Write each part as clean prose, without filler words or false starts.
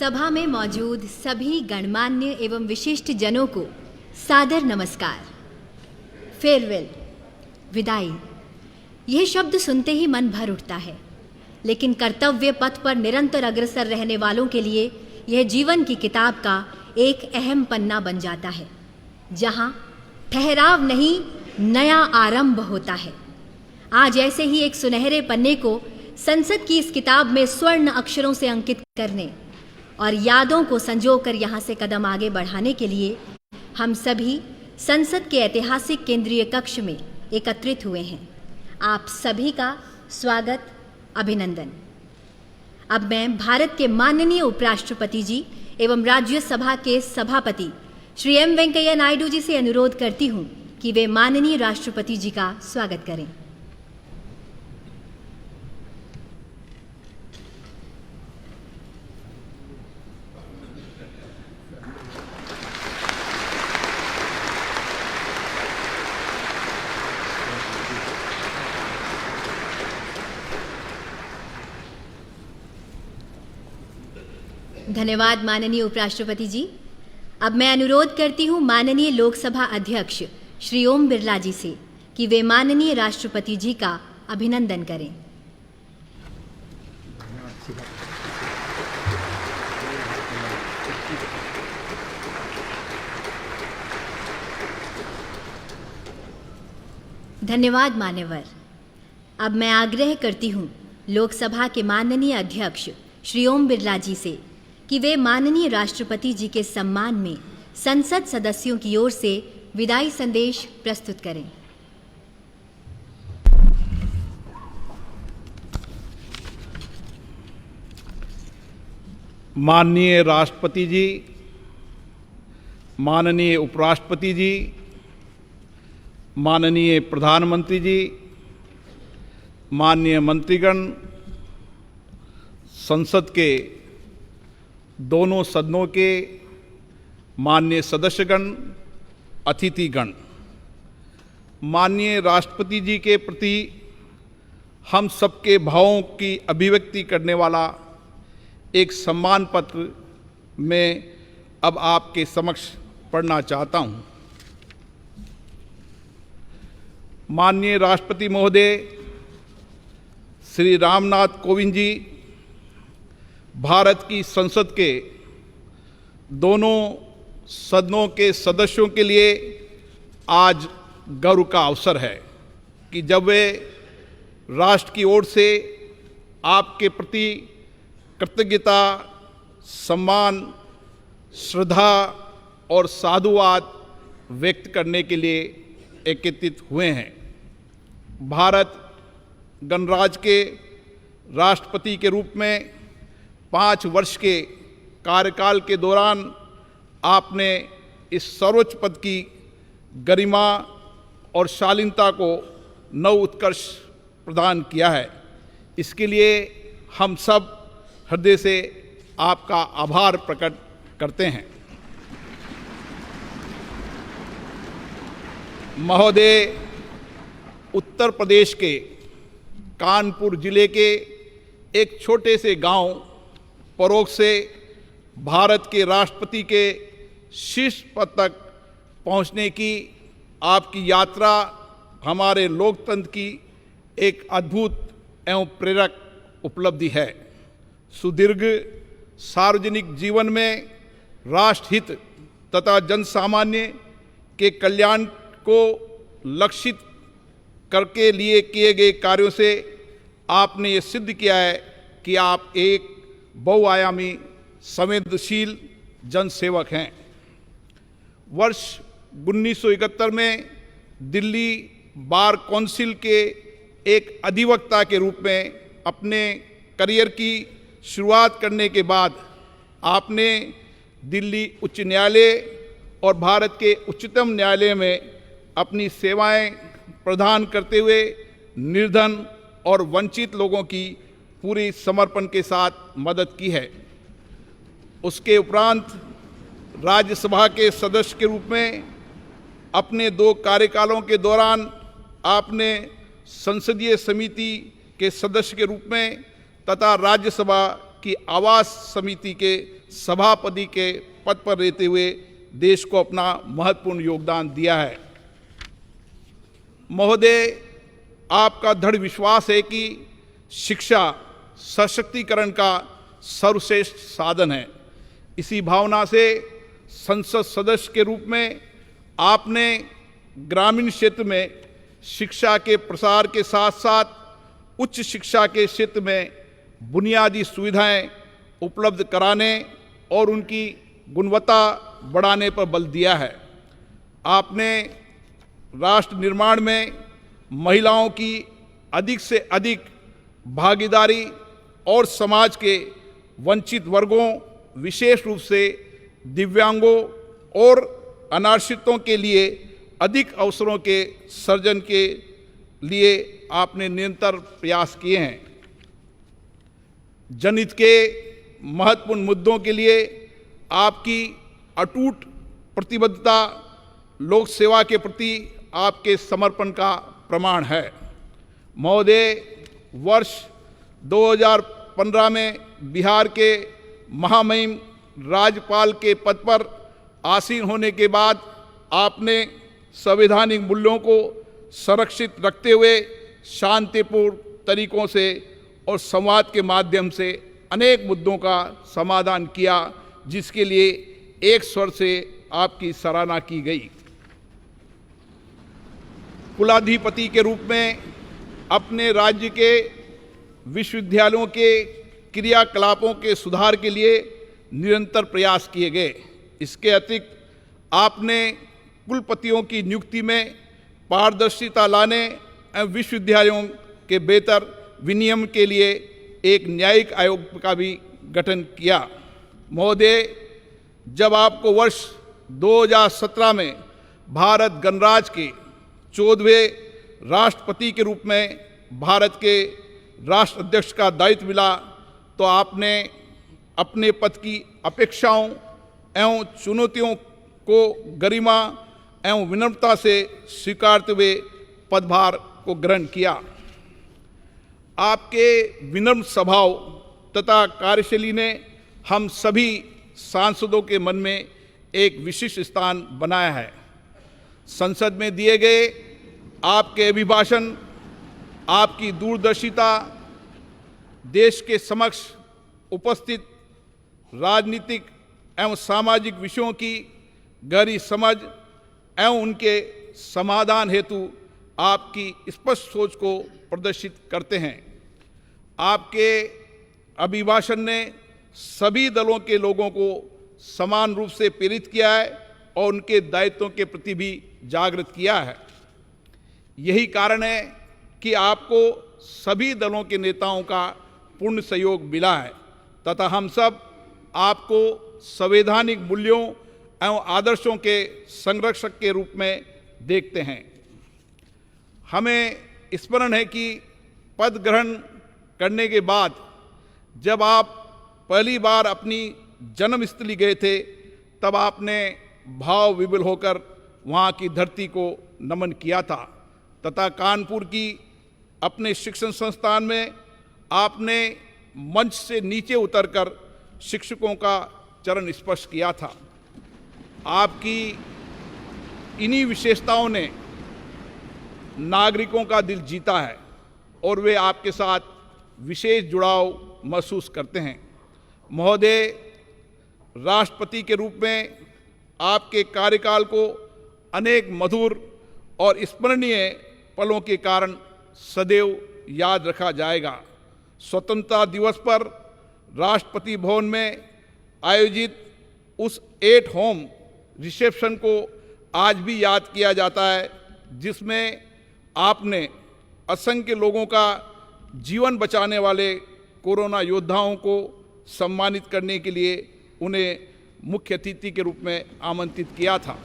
सभा में मौजूद सभी गणमान्य एवं विशिष्ट जनों को सादर नमस्कार। फेयरवेल, विदाई, यह शब्द सुनते ही मन भर उठता है, लेकिन कर्तव्य पथ पर निरंतर अग्रसर रहने वालों के लिए यह जीवन की किताब का एक अहम पन्ना बन जाता है, जहां ठहराव नहीं, नया आरंभ होता है। आज ऐसे ही एक सुनहरे पन्ने को संसद की इस किताब में स्वर्ण अक्षरों से अंकित करने और यादों को संजोकर यहाँ से कदम आगे बढ़ाने के लिए हम सभी संसद के ऐतिहासिक केंद्रीय कक्ष में एकत्रित हुए हैं। आप सभी का स्वागत, अभिनंदन। अब मैं भारत के माननीय उपराष्ट्रपति जी एवं राज्यसभा के सभापति श्री एम वेंकैया नायडू जी से अनुरोध करती हूँ कि वे माननीय राष्ट्रपति जी का स्वागत करें। धन्यवाद माननीय उपराष्ट्रपति जी। अब मैं अनुरोध करती हूँ माननीय लोकसभा अध्यक्ष श्री ओम बिरला जी से कि वे माननीय राष्ट्रपति जी का अभिनंदन करें। धन्यवाद मान्यवर। अब मैं आग्रह करती हूँ लोकसभा के माननीय अध्यक्ष श्री ओम बिरला जी से कि वे माननीय राष्ट्रपति जी के सम्मान में संसद सदस्यों की ओर से विदाई संदेश प्रस्तुत करें। माननीय राष्ट्रपति जी, माननीय उपराष्ट्रपति जी, माननीय प्रधानमंत्री जी, माननीय मंत्रीगण, संसद के दोनों सदनों के माननीय सदस्यगण, अतिथिगण, माननीय राष्ट्रपति जी के प्रति हम सबके भावों की अभिव्यक्ति करने वाला एक सम्मान पत्र मैं अब आपके समक्ष पढ़ना चाहता हूँ। माननीय राष्ट्रपति महोदय श्री रामनाथ कोविंद जी, भारत की संसद के दोनों सदनों के सदस्यों के लिए आज गर्व का अवसर है कि जब वे राष्ट्र की ओर से आपके प्रति कृतज्ञता, सम्मान, श्रद्धा और साधुवाद व्यक्त करने के लिए एकत्रित हुए हैं। भारत गणराज्य के राष्ट्रपति के रूप में 5 वर्ष के कार्यकाल के दौरान आपने इस सर्वोच्च पद की गरिमा और शालीनता को नव उत्कर्ष प्रदान किया है। इसके लिए हम सब हृदय से आपका आभार प्रकट करते हैं। महोदय, उत्तर प्रदेश के कानपुर जिले के एक छोटे से गांव परोग से भारत के राष्ट्रपति के शीर्ष पद तक पहुंचने की आपकी यात्रा हमारे लोकतंत्र की एक अद्भुत एवं प्रेरक उपलब्धि है। सुदीर्घ सार्वजनिक जीवन में राष्ट्रहित तथा जनसामान्य के कल्याण को लक्षित करके लिए किए गए कार्यों से आपने ये सिद्ध किया है कि आप एक बहुआयामी संवेदनशील जनसेवक हैं। वर्ष 1971 में दिल्ली बार काउंसिल के एक अधिवक्ता के रूप में अपने करियर की शुरुआत करने के बाद आपने दिल्ली उच्च न्यायालय और भारत के उच्चतम न्यायालय में अपनी सेवाएं प्रदान करते हुए निर्धन और वंचित लोगों की पूरी समर्पण के साथ मदद की है। उसके उपरांत राज्यसभा के सदस्य के रूप में अपने 2 कार्यकालों के दौरान आपने संसदीय समिति के सदस्य के रूप में तथा राज्यसभा की आवास समिति के सभापति के पद पर रहते हुए देश को अपना महत्वपूर्ण योगदान दिया है। महोदय, आपका दृढ़ विश्वास है कि शिक्षा सशक्तिकरण का सर्वश्रेष्ठ साधन है। इसी भावना से संसद सदस्य के रूप में आपने ग्रामीण क्षेत्र में शिक्षा के प्रसार के साथ साथ उच्च शिक्षा के क्षेत्र में बुनियादी सुविधाएं उपलब्ध कराने और उनकी गुणवत्ता बढ़ाने पर बल दिया है। आपने राष्ट्र निर्माण में महिलाओं की अधिक से अधिक भागीदारी और समाज के वंचित वर्गों, विशेष रूप से दिव्यांगों और अनाश्रितों के लिए अधिक अवसरों के सृजन के लिए आपने निरंतर प्रयास किए हैं। जनहित के महत्वपूर्ण मुद्दों के लिए आपकी अटूट प्रतिबद्धता लोक सेवा के प्रति आपके समर्पण का प्रमाण है। महोदय, वर्ष 2015 में बिहार के महामहिम राज्यपाल के पद पर आसीन होने के बाद आपने संवैधानिक मूल्यों को संरक्षित रखते हुए शांतिपूर्ण तरीकों से और संवाद के माध्यम से अनेक मुद्दों का समाधान किया, जिसके लिए एक स्वर से आपकी सराहना की गई। कुलाधिपति के रूप में अपने राज्य के विश्वविद्यालयों के क्रियाकलापों के सुधार के लिए निरंतर प्रयास किए गए। इसके अतिरिक्त आपने कुलपतियों की नियुक्ति में पारदर्शिता लाने एवं विश्वविद्यालयों के बेहतर विनियमन के लिए एक न्यायिक आयोग का भी गठन किया। महोदय, जब आपको वर्ष 2017 में भारत गणराज्य के 14वें राष्ट्रपति के रूप में भारत के राष्ट्राध्यक्ष का दायित्व मिला, तो आपने अपने पद की अपेक्षाओं एवं चुनौतियों को गरिमा एवं विनम्रता से स्वीकारते हुए पदभार को ग्रहण किया। आपके विनम्र स्वभाव तथा कार्यशैली ने हम सभी सांसदों के मन में एक विशिष्ट स्थान बनाया है। संसद में दिए गए आपके अभिभाषण, आपकी दूरदर्शिता देश के समक्ष उपस्थित राजनीतिक एवं सामाजिक विषयों की गहरी समझ एवं उनके समाधान हेतु आपकी स्पष्ट सोच को प्रदर्शित करते हैं। आपके अभिभाषण ने सभी दलों के लोगों को समान रूप से प्रेरित किया है और उनके दायित्वों के प्रति भी जागृत किया है। यही कारण है कि आपको सभी दलों के नेताओं का पूर्ण सहयोग मिला है तथा हम सब आपको संवैधानिक मूल्यों एवं आदर्शों के संरक्षक के रूप में देखते हैं। हमें स्मरण है कि पद ग्रहण करने के बाद जब आप पहली बार अपनी जन्मस्थली गए थे, तब आपने भाव विभोर होकर वहाँ की धरती को नमन किया था तथा कानपुर की अपने शिक्षण संस्थान में आपने मंच से नीचे उतरकर शिक्षकों का चरण स्पर्श किया था। आपकी इन्हीं विशेषताओं ने नागरिकों का दिल जीता है और वे आपके साथ विशेष जुड़ाव महसूस करते हैं। महोदय, राष्ट्रपति के रूप में आपके कार्यकाल को अनेक मधुर और स्मरणीय पलों के कारण सदैव याद रखा जाएगा। स्वतंत्रता दिवस पर राष्ट्रपति भवन में आयोजित उस एट होम रिसेप्शन को आज भी याद किया जाता है, जिसमें आपने असंख्य लोगों का जीवन बचाने वाले कोरोना योद्धाओं को सम्मानित करने के लिए उन्हें मुख्य अतिथि के रूप में आमंत्रित किया था।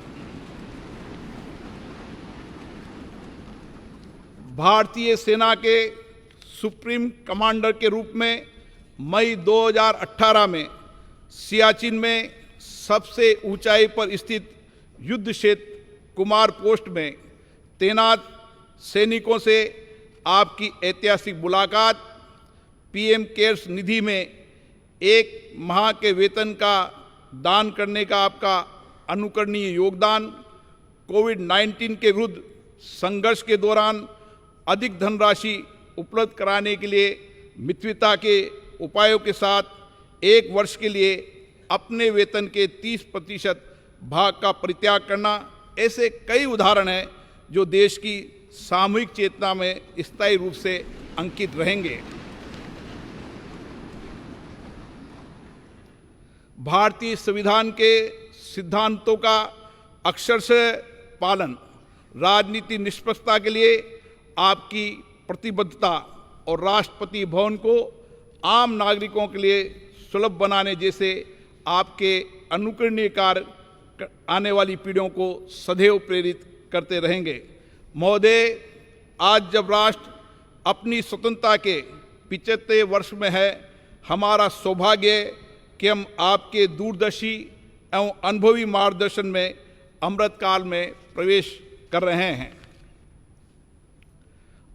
भारतीय सेना के सुप्रीम कमांडर के रूप में मई 2018 में सियाचिन में सबसे ऊंचाई पर स्थित युद्ध क्षेत्र कुमार पोस्ट में तैनात सैनिकों से आपकी ऐतिहासिक मुलाकात पीएम केयर्स निधि में एक माह के वेतन का दान करने का आपका अनुकरणीय योगदान, कोविड-19 के विरुद्ध संघर्ष के दौरान अधिक धनराशि उपलब्ध कराने के लिए मित्रता के उपायों के साथ 1 वर्ष के लिए अपने वेतन के 30% भाग का परित्याग करना, ऐसे कई उदाहरण हैं जो देश की सामूहिक चेतना में स्थायी रूप से अंकित रहेंगे। भारतीय संविधान के सिद्धांतों का अक्षरशः पालन, राजनीति निष्पक्षता के लिए आपकी प्रतिबद्धता और राष्ट्रपति भवन को आम नागरिकों के लिए सुलभ बनाने जैसे आपके अनुकरणीय कार्य आने वाली पीढ़ियों को सदैव प्रेरित करते रहेंगे। महोदय, आज जब राष्ट्र अपनी स्वतंत्रता के 75वें वर्ष में है, हमारा सौभाग्य है कि हम आपके दूरदर्शी एवं अनुभवी मार्गदर्शन में अमृतकाल में प्रवेश कर रहे हैं।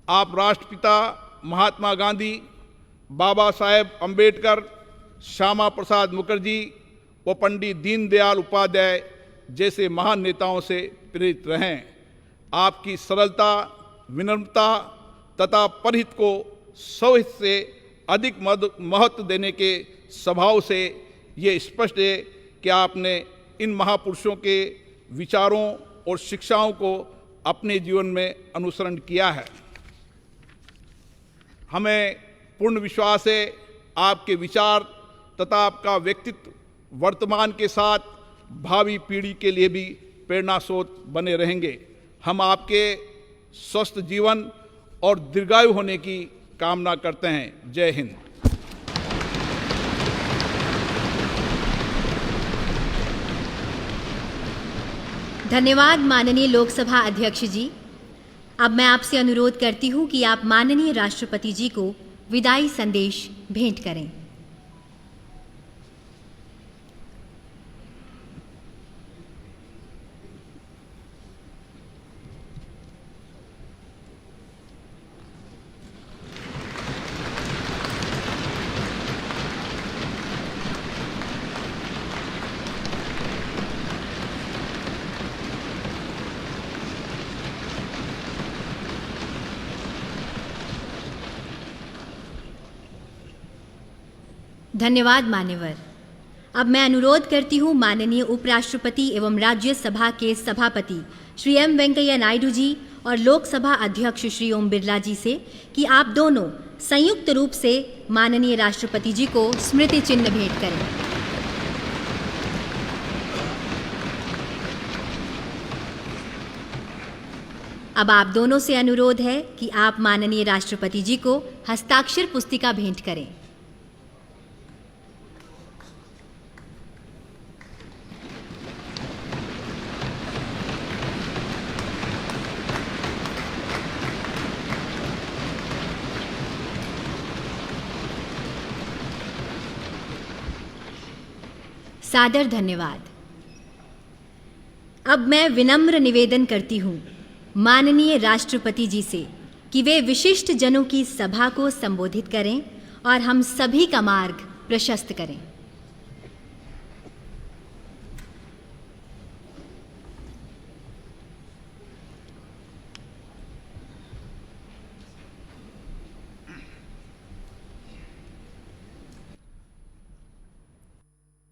आप राष्ट्रपिता महात्मा गांधी, बाबा साहेब अम्बेडकर, श्यामा प्रसाद मुखर्जी व पंडित दीनदयाल उपाध्याय जैसे महान नेताओं से प्रेरित रहें। आपकी सरलता, विनम्रता तथा परहित को स्वहित से अधिक महत्व देने के स्वभाव से ये स्पष्ट है कि आपने इन महापुरुषों के विचारों और शिक्षाओं को अपने जीवन में अनुसरण किया है। हमें पूर्ण विश्वास है आपके विचार तथा आपका व्यक्तित्व वर्तमान के साथ भावी पीढ़ी के लिए भी प्रेरणा स्रोत बने रहेंगे। हम आपके स्वस्थ जीवन और दीर्घायु होने की कामना करते हैं। जय हिंद। धन्यवाद माननीय लोकसभा अध्यक्ष जी। अब मैं आपसे अनुरोध करती हूं कि आप माननीय राष्ट्रपति जी को विदाई संदेश भेंट करें। धन्यवाद मान्यवर। अब मैं अनुरोध करती हूँ माननीय उपराष्ट्रपति एवं राज्यसभा के सभापति श्री एम वेंकैया नायडू जी और लोकसभा अध्यक्ष श्री ओम बिरला जी से कि आप दोनों संयुक्त रूप से माननीय राष्ट्रपति जी को स्मृति चिन्ह भेंट करें। अब आप दोनों से अनुरोध है कि आप माननीय राष्ट्रपति जी को हस्ताक्षर पुस्तिका भेंट करें। सादर धन्यवाद। अब मैं विनम्र निवेदन करती हूँ माननीय राष्ट्रपति जी से कि वे विशिष्ट जनों की सभा को संबोधित करें और हम सभी का मार्ग प्रशस्त करें।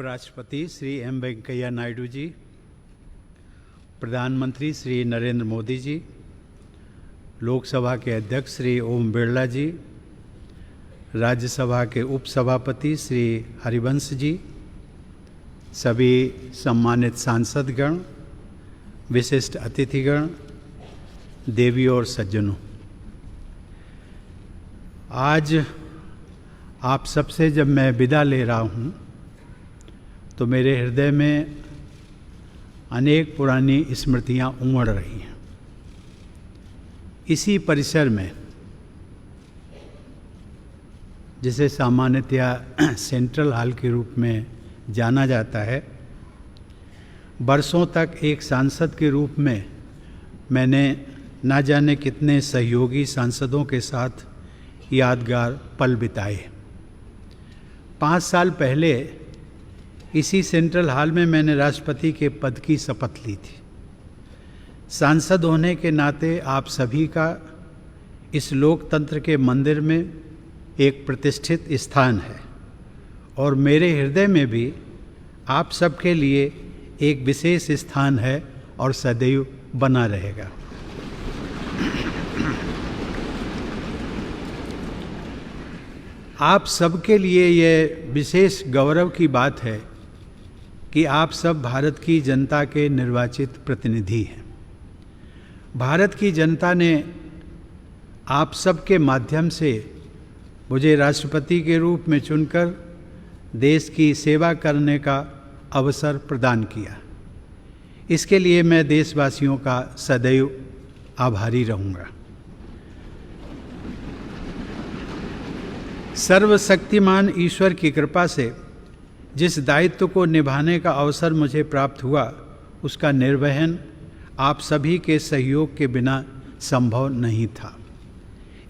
राष्ट्रपति श्री एम वेंकैया नायडू जी, प्रधानमंत्री श्री नरेंद्र मोदी जी, लोकसभा के अध्यक्ष श्री ओम बिरला जी, राज्यसभा के उपसभापति श्री हरिवंश जी, सभी सम्मानित सांसदगण, विशिष्ट अतिथिगण, देवी और सज्जनों, आज आप सबसे जब मैं विदा ले रहा हूँ तो मेरे हृदय में अनेक पुरानी स्मृतियाँ उमड़ रही हैं। इसी परिसर में, जिसे सामान्यतया सेंट्रल हॉल के रूप में जाना जाता है, बरसों तक एक सांसद के रूप में मैंने ना जाने कितने सहयोगी सांसदों के साथ यादगार पल बिताए। 5 साल पहले इसी सेंट्रल हॉल में मैंने राष्ट्रपति के पद की शपथ ली थी। सांसद होने के नाते आप सभी का इस लोकतंत्र के मंदिर में एक प्रतिष्ठित स्थान है और मेरे हृदय में भी आप सबके लिए एक विशेष स्थान है और सदैव बना रहेगा। आप सबके लिए यह विशेष गौरव की बात है कि आप सब भारत की जनता के निर्वाचित प्रतिनिधि हैं। भारत की जनता ने आप सबके माध्यम से मुझे राष्ट्रपति के रूप में चुनकर देश की सेवा करने का अवसर प्रदान किया। इसके लिए मैं देशवासियों का सदैव आभारी रहूँगा। सर्वशक्तिमान ईश्वर की कृपा से जिस दायित्व को निभाने का अवसर मुझे प्राप्त हुआ, उसका निर्वहन आप सभी के सहयोग के बिना संभव नहीं था।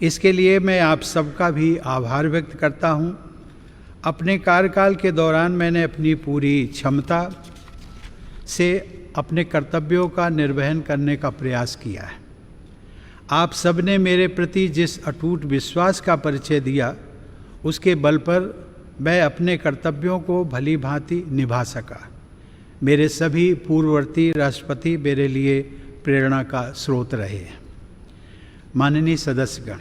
इसके लिए मैं आप सबका भी आभार व्यक्त करता हूँ। अपने कार्यकाल के दौरान मैंने अपनी पूरी क्षमता से अपने कर्तव्यों का निर्वहन करने का प्रयास किया है। आप सब ने मेरे प्रति जिस अटूट विश्वास का परिचय दिया, उसके बल पर मैं अपने कर्तव्यों को भली भांति निभा सका। मेरे सभी पूर्ववर्ती राष्ट्रपति मेरे लिए प्रेरणा का स्रोत रहे हैं। माननीय सदस्यगण,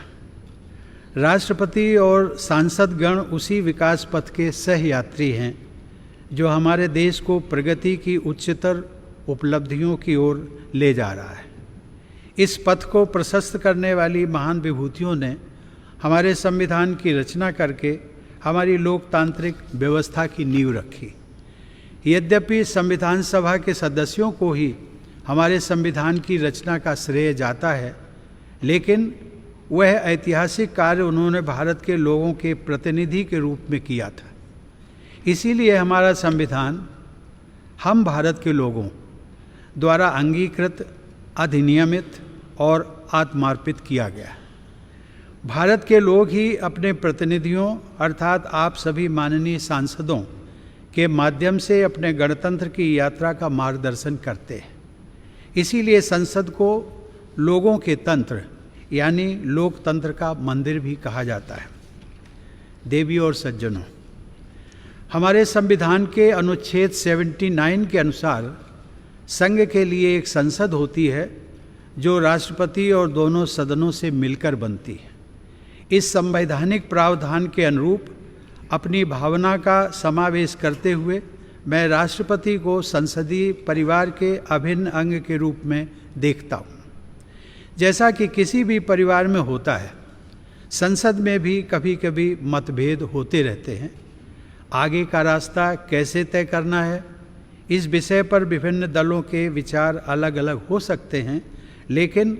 राष्ट्रपति और सांसदगण उसी विकास पथ के सहयात्री हैं जो हमारे देश को प्रगति की उच्चतर उपलब्धियों की ओर ले जा रहा है। इस पथ को प्रशस्त करने वाली महान विभूतियों ने हमारे संविधान की रचना करके हमारी लोकतांत्रिक व्यवस्था की नींव रखी। यद्यपि संविधान सभा के सदस्यों को ही हमारे संविधान की रचना का श्रेय जाता है, लेकिन वह ऐतिहासिक कार्य उन्होंने भारत के लोगों के प्रतिनिधि के रूप में किया था। इसीलिए हमारा संविधान हम भारत के लोगों द्वारा अंगीकृत, अधिनियमित और आत्मार्पित किया गया। भारत के लोग ही अपने प्रतिनिधियों अर्थात आप सभी माननीय सांसदों के माध्यम से अपने गणतंत्र की यात्रा का मार्गदर्शन करते हैं। इसीलिए संसद को लोगों के तंत्र यानी लोकतंत्र का मंदिर भी कहा जाता है। देवी और सज्जनों, हमारे संविधान के अनुच्छेद 79 के अनुसार संघ के लिए एक संसद होती है जो राष्ट्रपति और दोनों सदनों से मिलकर बनती है। इस संवैधानिक प्रावधान के अनुरूप अपनी भावना का समावेश करते हुए मैं राष्ट्रपति को संसदीय परिवार के अभिन्न अंग के रूप में देखता हूँ। जैसा कि किसी भी परिवार में होता है, संसद में भी कभी कभी मतभेद होते रहते हैं। आगे का रास्ता कैसे तय करना है, इस विषय पर विभिन्न दलों के विचार अलग अलग हो सकते हैं, लेकिन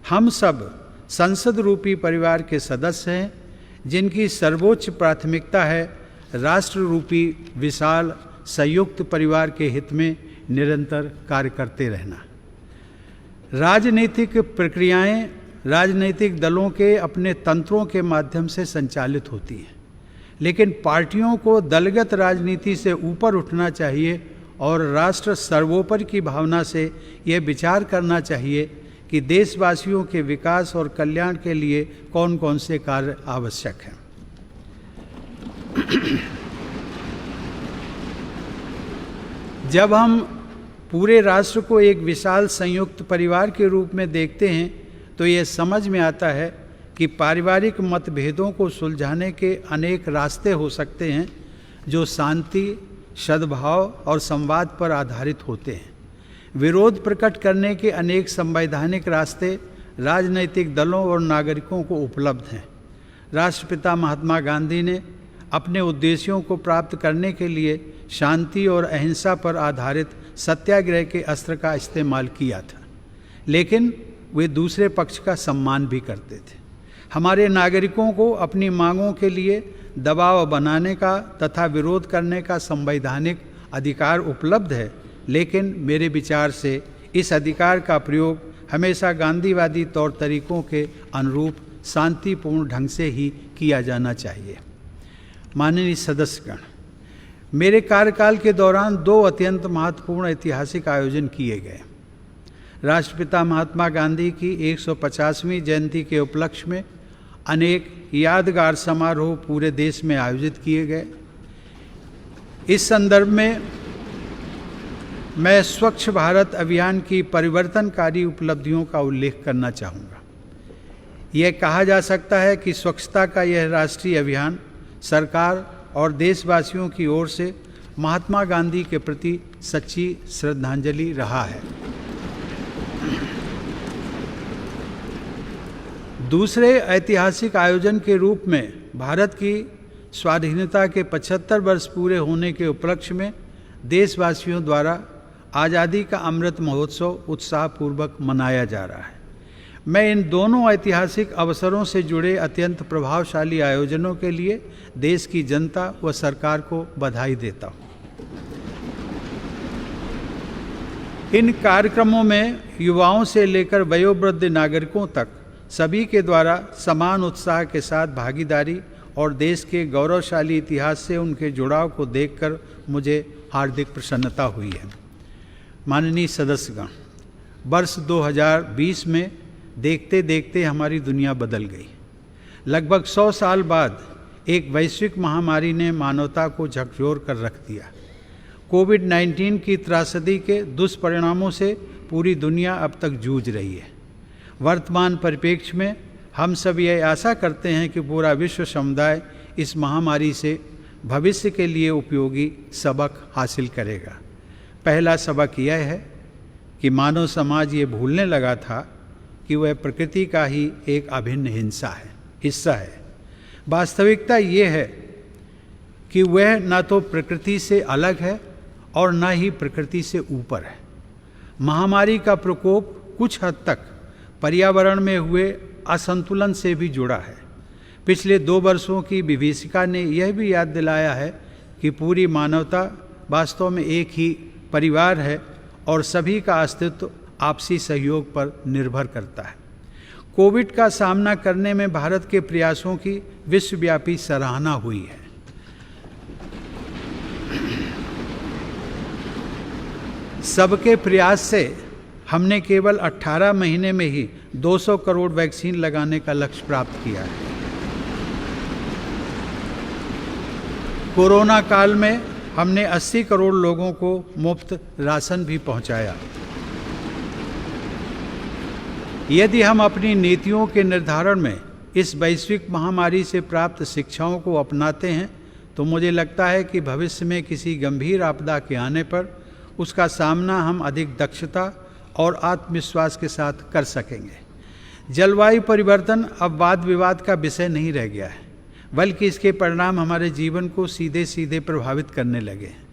हम सब संसद रूपी परिवार के सदस्य हैं जिनकी सर्वोच्च प्राथमिकता है राष्ट्र रूपी विशाल संयुक्त परिवार के हित में निरंतर कार्य करते रहना। राजनीतिक प्रक्रियाएं राजनीतिक दलों के अपने तंत्रों के माध्यम से संचालित होती हैं, लेकिन पार्टियों को दलगत राजनीति से ऊपर उठना चाहिए और राष्ट्र सर्वोपरि की भावना से यह विचार करना चाहिए कि देशवासियों के विकास और कल्याण के लिए कौन कौन से कार्य आवश्यक हैं। जब हम पूरे राष्ट्र को एक विशाल संयुक्त परिवार के रूप में देखते हैं तो ये समझ में आता है कि पारिवारिक मतभेदों को सुलझाने के अनेक रास्ते हो सकते हैं जो शांति, सद्भाव और संवाद पर आधारित होते हैं। विरोध प्रकट करने के अनेक संवैधानिक रास्ते राजनैतिक दलों और नागरिकों को उपलब्ध हैं। राष्ट्रपिता महात्मा गांधी ने अपने उद्देश्यों को प्राप्त करने के लिए शांति और अहिंसा पर आधारित सत्याग्रह के अस्त्र का इस्तेमाल किया था, लेकिन वे दूसरे पक्ष का सम्मान भी करते थे। हमारे नागरिकों को अपनी मांगों के लिए दबाव बनाने का तथा विरोध करने का संवैधानिक अधिकार उपलब्ध है, लेकिन मेरे विचार से इस अधिकार का प्रयोग हमेशा गांधीवादी तौर तरीकों के अनुरूप शांतिपूर्ण ढंग से ही किया जाना चाहिए। माननीय सदस्यगण, मेरे कार्यकाल के दौरान 2 अत्यंत महत्वपूर्ण ऐतिहासिक आयोजन किए गए। राष्ट्रपिता महात्मा गांधी की 150वीं जयंती के उपलक्ष्य में अनेक यादगार समारोह पूरे देश में आयोजित किए गए। इस संदर्भ में मैं स्वच्छ भारत अभियान की परिवर्तनकारी उपलब्धियों का उल्लेख करना चाहूँगा। यह कहा जा सकता है कि स्वच्छता का यह राष्ट्रीय अभियान सरकार और देशवासियों की ओर से महात्मा गांधी के प्रति सच्ची श्रद्धांजलि रहा है। दूसरे ऐतिहासिक आयोजन के रूप में भारत की स्वाधीनता के 75 वर्ष पूरे होने के उपलक्ष्य में देशवासियों द्वारा आज़ादी का अमृत महोत्सव उत्साहपूर्वक मनाया जा रहा है। मैं इन दोनों ऐतिहासिक अवसरों से जुड़े अत्यंत प्रभावशाली आयोजनों के लिए देश की जनता व सरकार को बधाई देता हूँ। इन कार्यक्रमों में युवाओं से लेकर वयोवृद्ध नागरिकों तक सभी के द्वारा समान उत्साह के साथ भागीदारी और देश के गौरवशाली इतिहास से उनके जुड़ाव को देखकर मुझे हार्दिक प्रसन्नता हुई है। माननीय सदस्यगण, वर्ष 2020 में देखते देखते हमारी दुनिया बदल गई। लगभग 100 साल बाद एक वैश्विक महामारी ने मानवता को झकझोर कर रख दिया। कोविड-19 की त्रासदी के दुष्परिणामों से पूरी दुनिया अब तक जूझ रही है। वर्तमान परिप्रेक्ष्य में हम सब ये आशा करते हैं कि पूरा विश्व समुदाय इस महामारी से भविष्य के लिए उपयोगी सबक हासिल करेगा। पहला सबक यह है कि मानव समाज ये भूलने लगा था कि वह प्रकृति का ही एक अभिन्न हिस्सा है। वास्तविकता ये है कि वह न तो प्रकृति से अलग है और न ही प्रकृति से ऊपर है। महामारी का प्रकोप कुछ हद तक पर्यावरण में हुए असंतुलन से भी जुड़ा है। पिछले 2 वर्षों की विभीषिका ने यह भी याद दिलाया है कि पूरी मानवता वास्तव में एक ही परिवार है और सभी का अस्तित्व आपसी सहयोग पर निर्भर करता है। कोविड का सामना करने में भारत के प्रयासों की विश्वव्यापी सराहना हुई है। सबके प्रयास से हमने केवल 18 महीने में ही 200 करोड़ वैक्सीन लगाने का लक्ष्य प्राप्त किया है। कोरोना काल में हमने 80 करोड़ लोगों को मुफ्त राशन भी पहुंचाया। यदि हम अपनी नीतियों के निर्धारण में इस वैश्विक महामारी से प्राप्त शिक्षाओं को अपनाते हैं तो मुझे लगता है कि भविष्य में किसी गंभीर आपदा के आने पर उसका सामना हम अधिक दक्षता और आत्मविश्वास के साथ कर सकेंगे। जलवायु परिवर्तन अब वाद विवाद का विषय नहीं रह गया है, बल्कि इसके परिणाम हमारे जीवन को सीधे सीधे प्रभावित करने लगे हैं।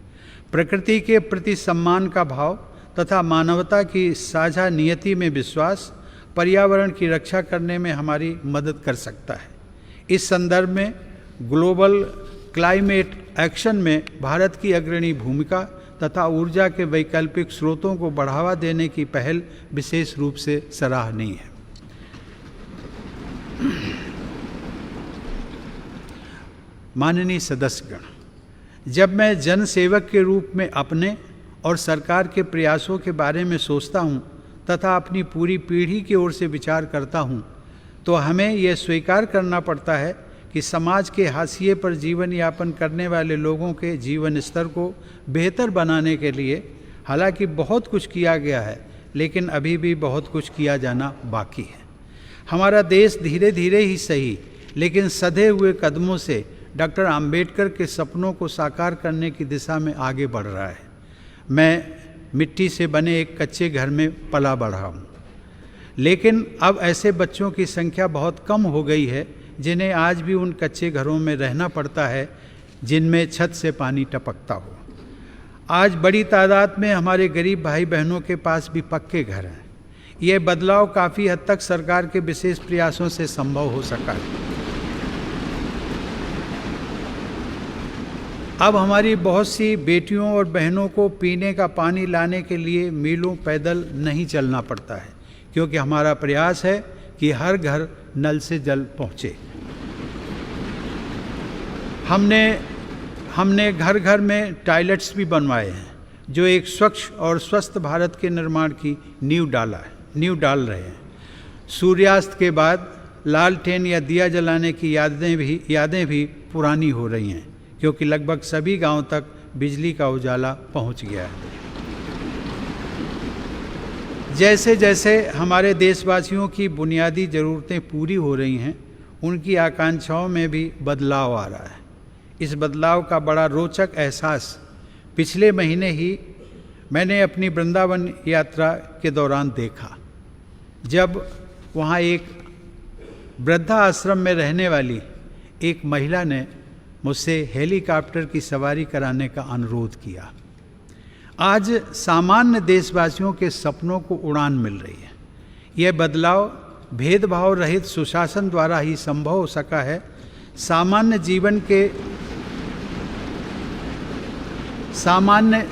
प्रकृति के प्रति सम्मान का भाव तथा मानवता की साझा नियति में विश्वास पर्यावरण की रक्षा करने में हमारी मदद कर सकता है। इस संदर्भ में ग्लोबल क्लाइमेट एक्शन में भारत की अग्रणी भूमिका तथा ऊर्जा के वैकल्पिक स्रोतों को बढ़ावा देने की पहल विशेष रूप से सराहनीय है। माननीय सदस्यगण, जब मैं जनसेवक के रूप में अपने और सरकार के प्रयासों के बारे में सोचता हूँ तथा अपनी पूरी पीढ़ी की ओर से विचार करता हूँ तो हमें यह स्वीकार करना पड़ता है कि समाज के हाशिए पर जीवन यापन करने वाले लोगों के जीवन स्तर को बेहतर बनाने के लिए हालांकि बहुत कुछ किया गया है, लेकिन अभी भी बहुत कुछ किया जाना बाकी है। हमारा देश धीरे धीरे ही सही लेकिन सधे हुए कदमों से डॉक्टर अंबेडकर के सपनों को साकार करने की दिशा में आगे बढ़ रहा है। मैं मिट्टी से बने एक कच्चे घर में पला बढ़ा हूँ, लेकिन अब ऐसे बच्चों की संख्या बहुत कम हो गई है जिन्हें आज भी उन कच्चे घरों में रहना पड़ता है जिनमें छत से पानी टपकता हो। आज बड़ी तादाद में हमारे गरीब भाई बहनों के पास भी पक्के घर हैं। यह बदलाव काफ़ी हद तक सरकार के विशेष प्रयासों से संभव हो सका है। अब हमारी बहुत सी बेटियों और बहनों को पीने का पानी लाने के लिए मीलों पैदल नहीं चलना पड़ता है, क्योंकि हमारा प्रयास है कि हर घर नल से जल पहुँचे। हमने घर घर में टॉयलेट्स भी बनवाए हैं, जो एक स्वच्छ और स्वस्थ भारत के निर्माण की नींव डाल रहे हैं। सूर्यास्त के बाद लालटेन या दिया जलाने की यादें भी पुरानी हो रही हैं, क्योंकि लगभग सभी गांव तक बिजली का उजाला पहुंच गया है। जैसे जैसे हमारे देशवासियों की बुनियादी ज़रूरतें पूरी हो रही हैं, उनकी आकांक्षाओं में भी बदलाव आ रहा है। इस बदलाव का बड़ा रोचक एहसास पिछले महीने ही मैंने अपनी वृंदावन यात्रा के दौरान देखा, जब वहाँ एक वृद्धा आश्रम में रहने वाली एक महिला ने मुझसे हेलीकॉप्टर की सवारी कराने का अनुरोध किया। आज सामान्य देशवासियों के सपनों को उड़ान मिल रही है। यह बदलाव भेदभाव रहित सुशासन द्वारा ही संभव हो सका है। सामान्य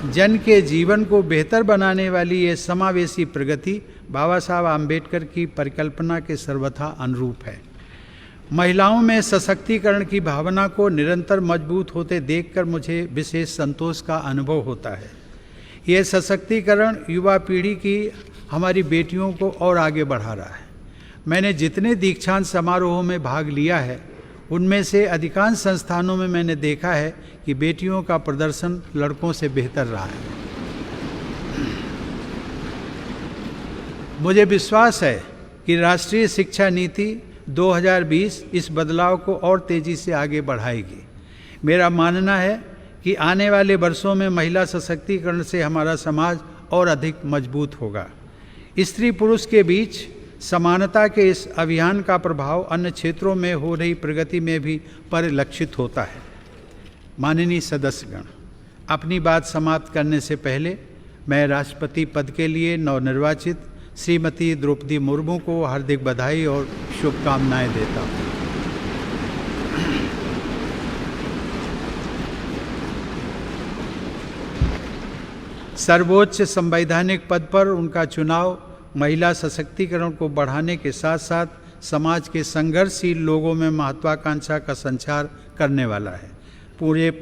जन के जीवन को बेहतर बनाने वाली ये समावेशी प्रगति बाबा साहब आम्बेडकर की परिकल्पना के सर्वथा अनुरूप है। महिलाओं में सशक्तिकरण की भावना को निरंतर मजबूत होते देखकर मुझे विशेष संतोष का अनुभव होता है। यह सशक्तिकरण युवा पीढ़ी की हमारी बेटियों को और आगे बढ़ा रहा है। मैंने जितने दीक्षांत समारोहों में भाग लिया है, उनमें से अधिकांश संस्थानों में मैंने देखा है कि बेटियों का प्रदर्शन लड़कों से बेहतर रहा है। मुझे विश्वास है कि राष्ट्रीय शिक्षा नीति 2020 इस बदलाव को और तेज़ी से आगे बढ़ाएगी। मेरा मानना है कि आने वाले वर्षों में महिला सशक्तिकरण से हमारा समाज और अधिक मजबूत होगा। स्त्री पुरुष के बीच समानता के इस अभियान का प्रभाव अन्य क्षेत्रों में हो रही प्रगति में भी परिलक्षित होता है। माननीय सदस्यगण, अपनी बात समाप्त करने से पहले मैं राष्ट्रपति पद के लिए नवनिर्वाचित श्रीमती द्रौपदी मुर्मू को हार्दिक बधाई और शुभकामनाएं देता हूँ। सर्वोच्च संवैधानिक पद पर उनका चुनाव महिला सशक्तिकरण को बढ़ाने के साथ साथ समाज के संघर्षशील लोगों में महत्वाकांक्षा का संचार करने वाला है।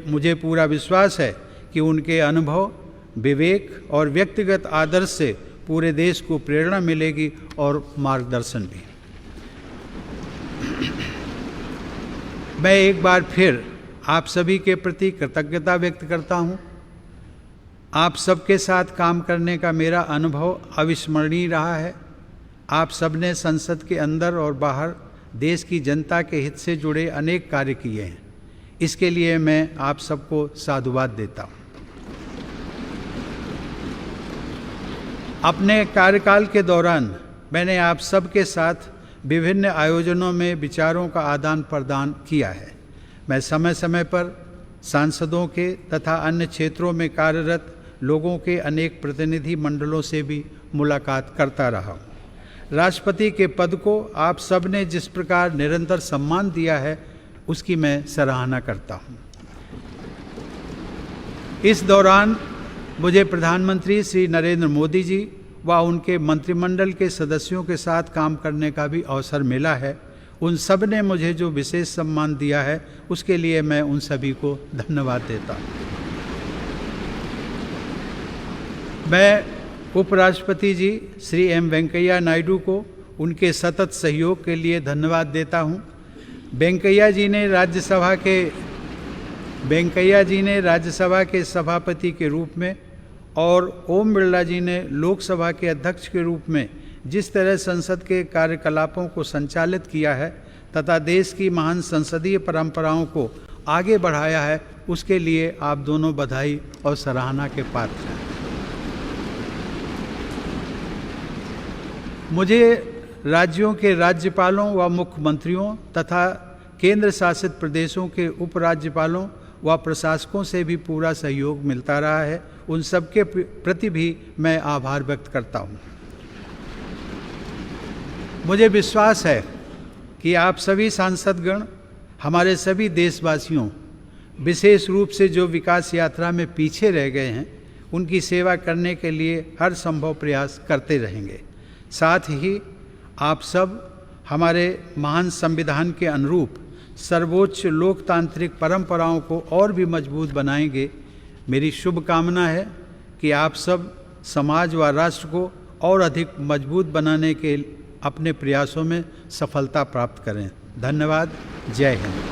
मुझे पूरा विश्वास है कि उनके अनुभव, विवेक और व्यक्तिगत आदर्श से पूरे देश को प्रेरणा मिलेगी और मार्गदर्शन भी। मैं एक बार फिर आप सभी के प्रति कृतज्ञता व्यक्त करता हूँ। आप सबके साथ काम करने का मेरा अनुभव अविस्मरणीय रहा है। आप सबने संसद के अंदर और बाहर देश की जनता के हित से जुड़े अनेक कार्य किए हैं। इसके लिए मैं आप सबको साधुवाद देता हूँ। अपने कार्यकाल के दौरान मैंने आप सबके साथ विभिन्न आयोजनों में विचारों का आदान प्रदान किया है। मैं समय समय पर सांसदों के तथा अन्य क्षेत्रों में कार्यरत लोगों के अनेक प्रतिनिधि मंडलों से भी मुलाकात करता रहा हूँ। राष्ट्रपति के पद को आप सब ने जिस प्रकार निरंतर सम्मान दिया है, उसकी मैं सराहना करता हूँ। इस दौरान मुझे प्रधानमंत्री श्री नरेंद्र मोदी जी व उनके मंत्रिमंडल के सदस्यों के साथ काम करने का भी अवसर मिला है। उन सब ने मुझे जो विशेष सम्मान दिया है, उसके लिए मैं उन सभी को धन्यवाद देता हूँ। मैं उपराष्ट्रपति जी श्री एम वेंकैया नायडू को उनके सतत सहयोग के लिए धन्यवाद देता हूँ। वेंकैया जी ने राज्यसभा के सभापति के रूप में और ओम बिरला जी ने लोकसभा के अध्यक्ष के रूप में जिस तरह संसद के कार्यकलापों को संचालित किया है तथा देश की महान संसदीय परंपराओं को आगे बढ़ाया है, उसके लिए आप दोनों बधाई और सराहना के पात्र हैं। मुझे राज्यों के राज्यपालों व मुख्यमंत्रियों तथा केंद्र शासित प्रदेशों के उपराज्यपालों व प्रशासकों से भी पूरा सहयोग मिलता रहा है। उन सबके प्रति भी मैं आभार व्यक्त करता हूँ। मुझे विश्वास है कि आप सभी सांसदगण हमारे सभी देशवासियों, विशेष रूप से जो विकास यात्रा में पीछे रह गए हैं, उनकी सेवा करने के लिए हर संभव प्रयास करते रहेंगे। साथ ही आप सब हमारे महान संविधान के अनुरूप सर्वोच्च लोकतांत्रिक परंपराओं को और भी मजबूत बनाएंगे। मेरी शुभकामना है कि आप सब समाज व राष्ट्र को और अधिक मजबूत बनाने के अपने प्रयासों में सफलता प्राप्त करें। धन्यवाद। जय हिंद।